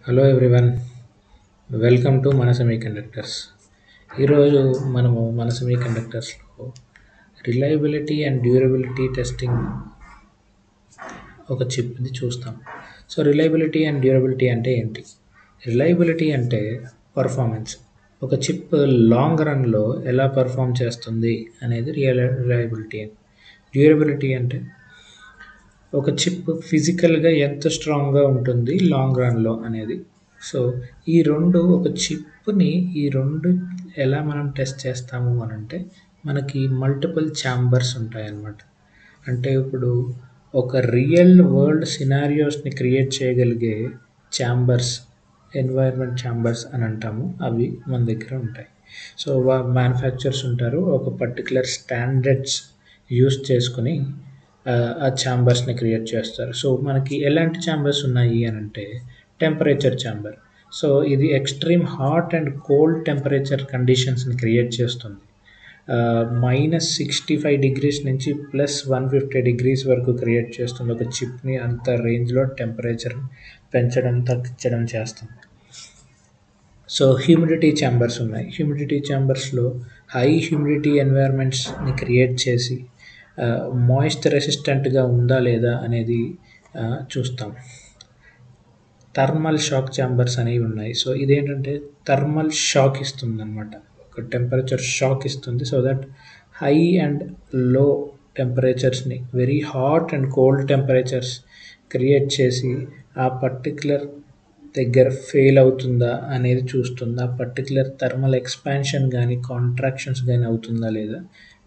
Hello everyone, welcome to మన semiconductors. ఈరోజు మనము మన సెమీకండక్టర్స్లో రిలయబిలిటీ అండ్ డ్యూరబిలిటీ టెస్టింగ్ ఒక చిప్ని చూస్తాం. సో రిలయబిలిటీ అండ్ డ్యూరబిలిటీ అంటే ఏంటి? రిలయబిలిటీ అంటే పర్ఫార్మెన్స్. ఒక చిప్ లాంగ్ రన్లో ఎలా పర్ఫామ్ చేస్తుంది అనేది రిలయబిలిటీ. డ్యూరబిలిటీ అంటే ఒక చిప్ ఫిజికల్గా ఎంత స్ట్రాంగ్గా ఉంటుంది లాంగ్ రన్లో అనేది. సో ఈ రెండు ఎలా మనం టెస్ట్ చేస్తాము అని అంటే, మనకి మల్టిపుల్ ఛాంబర్స్ ఉంటాయన్నమాట. అంటే ఇప్పుడు ఒక రియల్ వరల్డ్ సినారియోస్ని క్రియేట్ చేయగలిగే ఛాంబర్స్, ఎన్వైర్మెంట్ ఛాంబర్స్ అని అంటాము, అవి మన దగ్గర ఉంటాయి. సో మ్యానుఫ్యాక్చర్స్ ఉంటారు, ఒక పర్టికులర్ స్టాండర్డ్స్ యూస్ చేసుకుని ఆ ఛాంబర్స్ని క్రియేట్ చేస్తారు. సో మనకి ఎలాంటి ఛాంబర్స్ ఉన్నాయి అని అంటే, టెంపరేచర్ ఛాంబర్. సో ఇది extreme hot and cold temperature కండిషన్స్ని క్రియేట్ చేస్తుంది. -65 నుంచి +150 వరకు క్రియేట్ చేస్తుంది. ఒక చిప్ని అంత రేంజ్లో టెంపరేచర్ పెంచడం తగ్గించడం చేస్తుంది. సో హ్యూమిడిటీ ఛాంబర్స్ ఉన్నాయి. హ్యూమిడిటీ ఛాంబర్స్లో హై హ్యూమిడిటీ ఎన్వైర్మెంట్స్ని క్రియేట్ చేసి మాయిస్ట్ రెసిస్టెంట్గా ఉందా లేదా అనేది చూస్తాం. థర్మల్ షాక్ ఛాంబర్స్ అనేవి ఉన్నాయి. సో ఇదేంటంటే థర్మల్ షాక్ ఇస్తుంది అనమాట, ఒక టెంపరేచర్ షాక్ ఇస్తుంది. So that high and low టెంపరేచర్స్ని, very hot and cold temperatures create చేసి ఆ పర్టికులర్ దగ్గర ఫెయిల్ అవుతుందా అనేది చూస్తుంది. ఆ పర్టికులర్ థర్మల్ ఎక్స్పాన్షన్ కానీ కాంట్రాక్షన్స్ కానీ అవుతుందా లేదా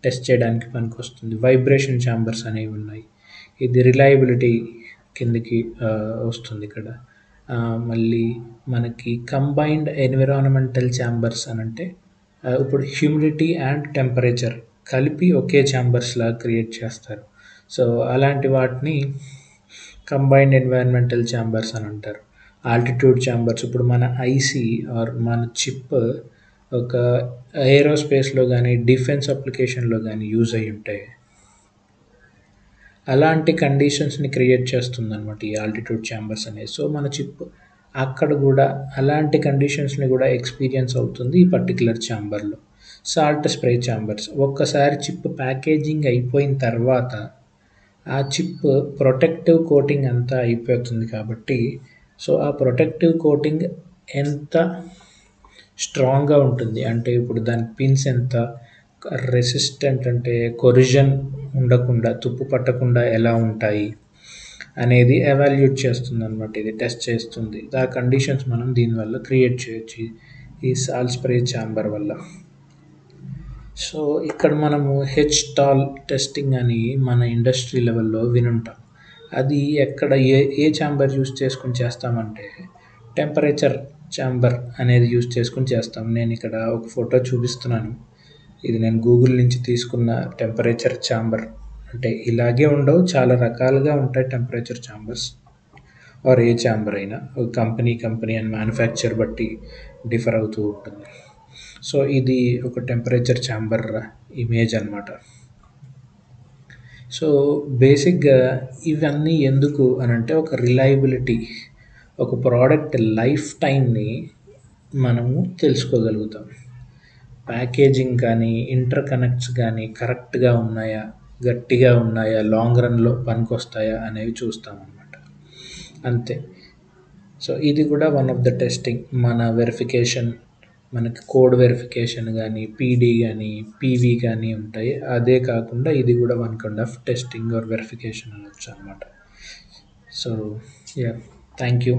టెస్ట్ చేయడానికి పనికొస్తుంది. వైబ్రేషన్ ఛాంబర్స్ అనేవి ఉన్నాయి. ఇది రిలయబిలిటీ కిందకి వస్తుంది ఇక్కడ. మళ్ళీ మనకి కంబైన్డ్ ఎన్విరాన్మెంటల్ ఛాంబర్స్ అని అంటే, ఇప్పుడు హ్యూమిడిటీ అండ్ టెంపరేచర్ కలిపి ఒకే ఛాంబర్స్ లాగా క్రియేట్ చేస్తారు. సో అలాంటి వాటిని కంబైన్డ్ ఎన్విరాన్మెంటల్ ఛాంబర్స్ అని అంటారు. ఆల్టిట్యూడ్ ఛాంబర్స్, ఇప్పుడు మన ఐసీ ఆర్ మన చిప్ ఒక ఏరోస్పేస్లో కానీ డిఫెన్స్ అప్లికేషన్లో కానీ యూజ్ అయ్యి ఉంటాయి. అలాంటి కండిషన్స్ని క్రియేట్ చేస్తుంది అనమాట ఈ ఆల్టిట్యూడ్ ఛాంబర్స్ అనేది. సో మన చిప్ అక్కడ కూడా అలాంటి కండిషన్స్ని కూడా ఎక్స్పీరియన్స్ అవుతుంది ఈ పర్టికులర్ ఛాంబర్లో. సాల్ట్ స్ప్రే ఛాంబర్స్, ఒక్కసారి చిప్ ప్యాకేజింగ్ అయిపోయిన తర్వాత ఆ చిప్ ప్రొటెక్టివ్ కోటింగ్ అంతా అయిపోతుంది కాబట్టి, సో ఆ ప్రొటెక్టివ్ కోటింగ్ ఎంత స్ట్రాంగ్గా ఉంటుంది అంటే, ఇప్పుడు దాని పిన్స్ ఎంత రెసిస్టెంట్ అంటే కొరిజన్ ఉండకుండా, తుప్పు పట్టకుండా ఎలా ఉంటాయి అనేది ఎవాల్యుయేట్ చేస్తుంది అనమాట. ఇది టెస్ట్ చేస్తుంది. ఆ కండిషన్స్ మనం దీనివల్ల క్రియేట్ చేయొచ్చు ఈ సాల్ట్ స్ప్రే ఛాంబర్ వల్ల. సో ఇక్కడ మనము హెచ్టాల్ టెస్టింగ్ అని మన ఇండస్ట్రీ లెవెల్లో వినుంటాం. అది ఎక్కడ ఏ ఛాంబర్ యూస్ చేసుకుని చేస్తామంటే, టెంపరేచర్ ఛాంబర్ అనేది యూస్ చేసుకుని చేస్తాం. నేను ఇక్కడ ఒక ఫోటో చూపిస్తున్నాను. ఇది నేను గూగుల్ నుంచి తీసుకున్న టెంపరేచర్ ఛాంబర్. అంటే ఇలాగే ఉండవు, చాలా రకాలుగా ఉంటాయి temperature chambers or a chamber అయినా. కంపెనీ అండ్ మ్యానుఫ్యాక్చర్ బట్టి డిఫర్ అవుతూ ఉంటుంది. సో ఇది ఒక టెంపరేచర్ ఛాంబర్ ఇమేజ్ అనమాట. సో బేసిక్గా ఇవన్నీ ఎందుకు అని అంటే, ఒక రిలయబిలిటీ, ఒక ప్రోడక్ట్ లైఫ్ టైంని మనము తెలుసుకోగలుగుతాం. ప్యాకేజింగ్ కానీ ఇంటర్ కనెక్ట్స్ కానీ కరెక్ట్గా ఉన్నాయా, గట్టిగా ఉన్నాయా, లాంగ్ రన్లో పనికొస్తాయా అనేవి చూస్తామన్నమాట. అంతే. సో ఇది కూడా వన్ ఆఫ్ ద టెస్టింగ్. మన వెరిఫికేషన్, మనకి కోడ్ వెరిఫికేషన్ కానీ, పీడీ కానీ, పీవీ కానీ ఉంటాయి. అదే కాకుండా ఇది కూడా one kind of testing are verification అనొచ్చు అనమాట. So yeah, thank you.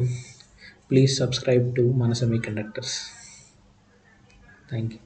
Please subscribe to మన సెమీకండక్టర్స్. Thank you.